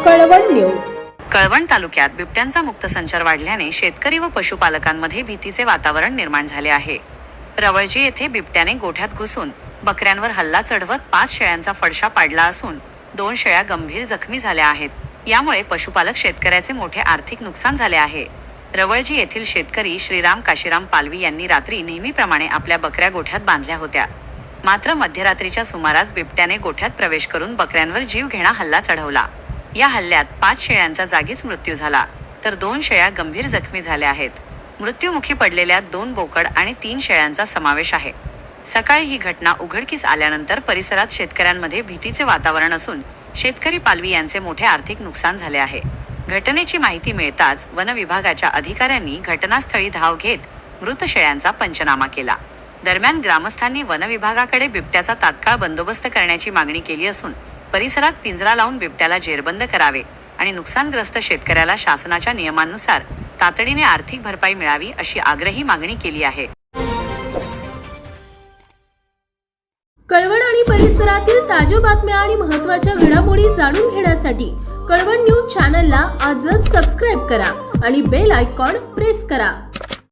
Kalwan news. Kalwan तालुक्यात बिबट्यांचा मुक्त संचार वाढल्याने शेतकरी व पशुपालकांमध्ये भीतीचे वातावरण निर्माण झाले आहे। रवळजी येथे बिबट्याने गोठ्यात घुसून बकऱ्यांवर हल्ला चढवत 5 शेळ्यांचा फडशा पाडला असून 2 शेळ्या गंभीर जखमी झाल्या आहेत। यामुळे पशुपालक शेतकऱ्याचे मोठे आर्थिक नुकसान झाले आहे। रवळजी येथील शेतकरी श्रीराम काशीराम पालवी यांनी रात्री नेहमीप्रमाणे आपल्या बकऱ्या गोठ्यात बांधल्या होत्या। मात्र मध्यरात्रीच्या सुमारास बिबट्याने गोठ्यात प्रवेश करून बकऱ्यांवर जीवघेणा हल्ला चढवला। या हल्ल्यात 5 शेळ्यांचा जागीच मृत्यू झाला तर 2 शेळ्या गंभीर जखमी झाल्या आहेत। मृत्युमुखी पडलेल्या 2 बोकड आणि 3 शेळ्यांचा समावेश आहे। सकाळी ही घटना उघडकीस आल्यानंतर परिसरात शेतकऱ्यांमध्ये भीतीचे वातावरण असून शेतकरी पालवी यांचे मोठे आर्थिक नुकसान झाले आहे। घटनेची माहिती मिळताच वन विभागाच्या अधिकाऱ्यांनी घटनास्थळी धाव घेत मृत शेळ्यांचा पंचनामा केला। दरम्यान ग्रामस्थांनी वन विभागाकडे बिबट्याचा तात्काळ बंदोबस्त करण्याची मागणी केली असून परिसरात पिंजरा लावून बिबट्याला जेरबंद करावे आणि नुकसानग्रस्त शेतकऱ्याला शासनाच्या नियमांनुसार तातडीने आर्थिक भरपाई मिळावी अशी आग्रही मागणी केली आहे। कळवण आणि परिसरातील ताज्या बातम्या आणि महत्त्वाच्या घडामोडी जाणून घेण्यासाठी कळवण न्यूज चॅनलला आजच सबस्क्राइब करा आणि बेल आयकॉन प्रेस करा।